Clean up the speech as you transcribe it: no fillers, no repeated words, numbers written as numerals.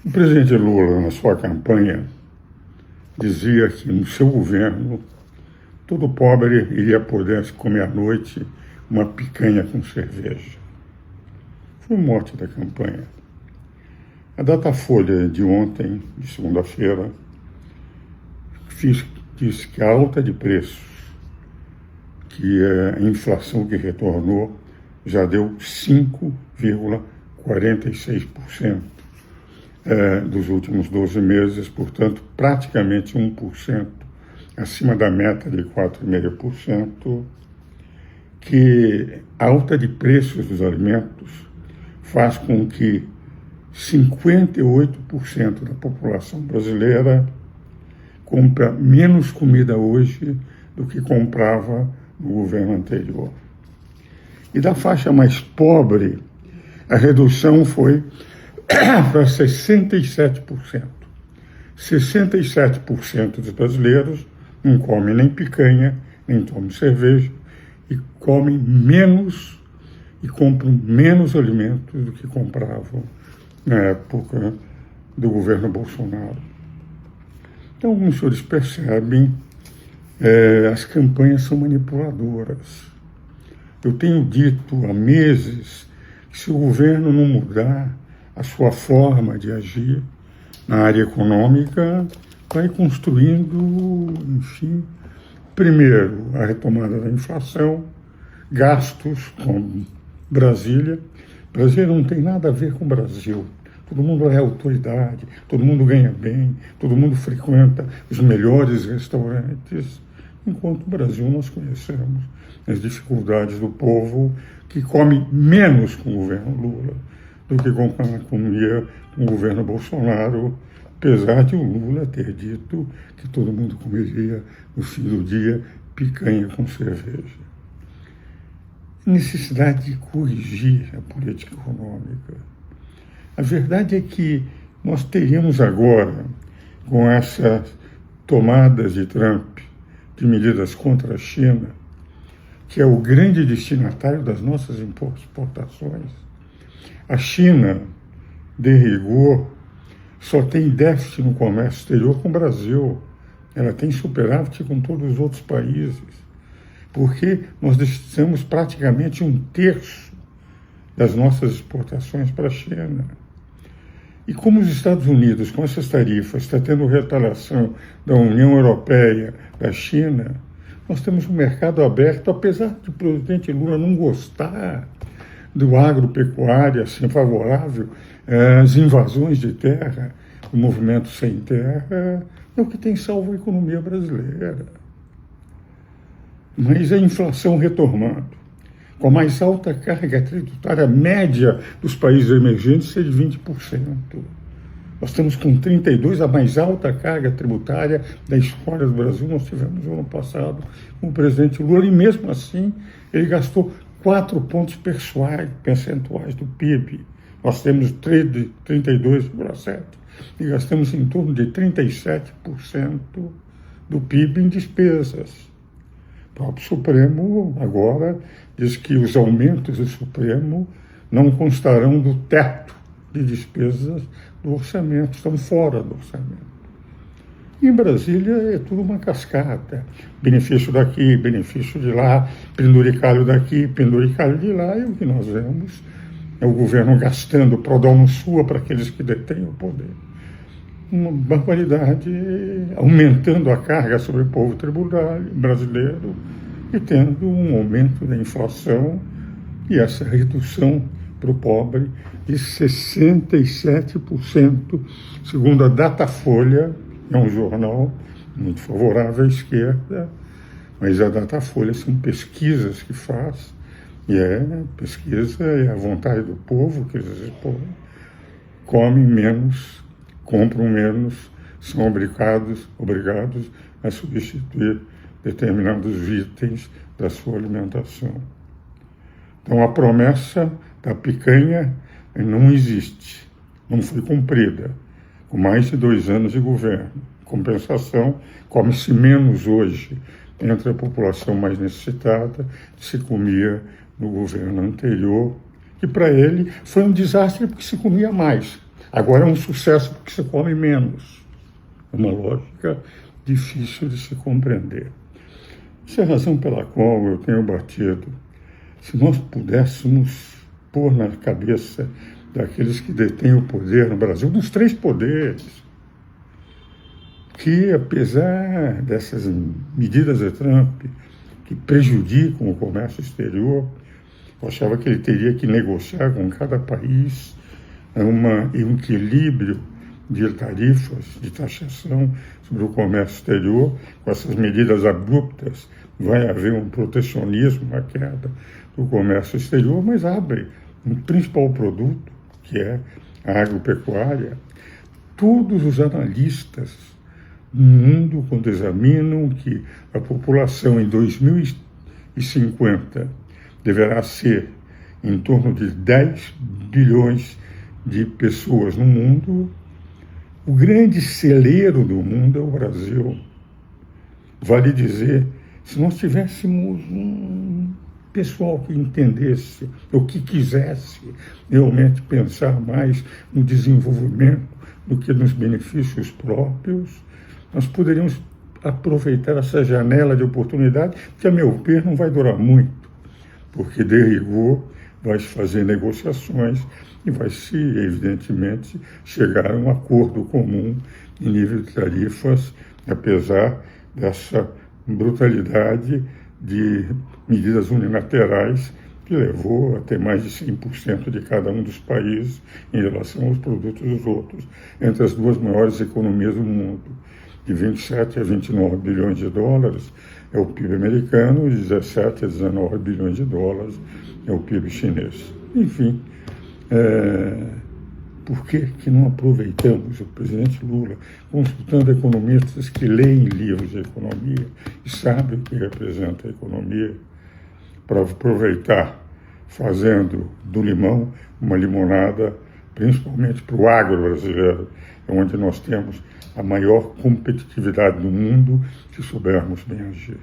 O presidente Lula, na sua campanha, dizia que no seu governo todo pobre iria poder comer à noite uma picanha com cerveja. Foi o mote da campanha. A Datafolha de ontem, de segunda-feira, diz que a alta de preços, que é a inflação que retornou, já deu 5,46% dos últimos 12 meses, portanto, praticamente 1% acima da meta de 4,5%, que a alta de preços dos alimentos faz com que 58% da população brasileira compra menos comida hoje do que comprava no governo anterior. E da faixa mais pobre, a redução foi para 67%. 67% dos brasileiros não comem nem picanha, nem tomam cerveja, e comem menos e compram menos alimentos do que compravam na época do governo Bolsonaro. Então, como os senhores percebem, as campanhas são manipuladoras. Eu tenho dito há meses que se o governo não mudar a sua forma de agir na área econômica, vai construindo, enfim, primeiro, a retomada da inflação, gastos com Brasília. Brasília não tem nada a ver com o Brasil. Todo mundo é autoridade, todo mundo ganha bem, todo mundo frequenta os melhores restaurantes, enquanto o Brasil nós conhecemos as dificuldades do povo que come menos com o governo Lula do que com a economia com o governo Bolsonaro, apesar de o Lula ter dito que todo mundo comeria no fim do dia picanha com cerveja. Necessidade de corrigir a política econômica. A verdade é que nós teríamos agora, com essas tomadas de Trump de medidas contra a China, que é o grande destinatário das nossas exportações. A China, de rigor, só tem déficit no comércio exterior com o Brasil. Ela tem superávit com todos os outros países, porque nós destinamos praticamente 1/3 das nossas exportações para a China. E como os Estados Unidos, com essas tarifas, está tendo retaliação da União Europeia, da China, nós temos um mercado aberto, apesar de o presidente Lula não gostar do agropecuário, assim, favorável às invasões de terra, o movimento sem terra, é o que tem salvo a economia brasileira. Mas a inflação retomando, com a mais alta carga tributária média dos países emergentes é de 20%. Nós estamos com 32%, a mais alta carga tributária da história do Brasil. Nós tivemos no ano passado com o presidente Lula, e mesmo assim ele gastou 4 pontos percentuais do PIB. Nós temos 32,7% e gastamos em torno de 37% do PIB em despesas. O próprio Supremo agora diz que os aumentos do Supremo não constarão do teto de despesas do orçamento, estão fora do orçamento. E em Brasília é tudo uma cascata. Benefício daqui, benefício de lá, penduricalho daqui, penduricalho de lá, e o que nós vemos é o governo gastando pro dono sua para aqueles que detêm o poder. Uma barbaridade, aumentando a carga sobre o povo tributário brasileiro e tendo um aumento da inflação e essa redução para o pobre de 67%, segundo a Datafolha, é um jornal muito favorável à esquerda, mas a Datafolha são pesquisas que faz, e pesquisa é a vontade do povo, que eles comem menos, compram menos, são obrigados a substituir determinados itens da sua alimentação. Então a promessa da picanha não existe, não foi cumprida, com mais de 2 anos de governo. Em compensação, come-se menos hoje entre a população mais necessitada que se comia no governo anterior, que para ele foi um desastre porque se comia mais. Agora é um sucesso porque se come menos. É uma lógica difícil de se compreender. Essa é a razão pela qual eu tenho batido. Se nós pudéssemos pôr na cabeça daqueles que detêm o poder no Brasil, dos três poderes, que apesar dessas medidas de Trump que prejudicam o comércio exterior, eu achava que ele teria que negociar com cada país um equilíbrio de tarifas, de taxação sobre o comércio exterior. Com essas medidas abruptas vai haver um protecionismo, uma queda do comércio exterior, mas abre um principal produto, que é a agropecuária. Todos os analistas no mundo, quando examinam que a população em 2050 deverá ser em torno de 10 bilhões de pessoas no mundo, o grande celeiro do mundo é o Brasil. Vale dizer, se nós tivéssemos um pessoal que entendesse, ou que quisesse realmente pensar mais no desenvolvimento do que nos benefícios próprios, nós poderíamos aproveitar essa janela de oportunidade, que, a meu ver, não vai durar muito, porque, de rigor, vai se fazer negociações e vai se, evidentemente, chegar a um acordo comum em nível de tarifas, apesar dessa brutalidade de medidas unilaterais que levou a ter mais de 100% de cada um dos países em relação aos produtos dos outros, entre as duas maiores economias do mundo. De 27 a 29 bilhões de dólares é o PIB americano, e 17 a 19 bilhões de dólares é o PIB chinês. Enfim, por que não aproveitamos o presidente Lula, consultando economistas que leem livros de economia e sabem o que representa a economia, para aproveitar, fazendo do limão uma limonada, principalmente para o agro brasileiro, onde nós temos a maior competitividade do mundo, se soubermos bem agir.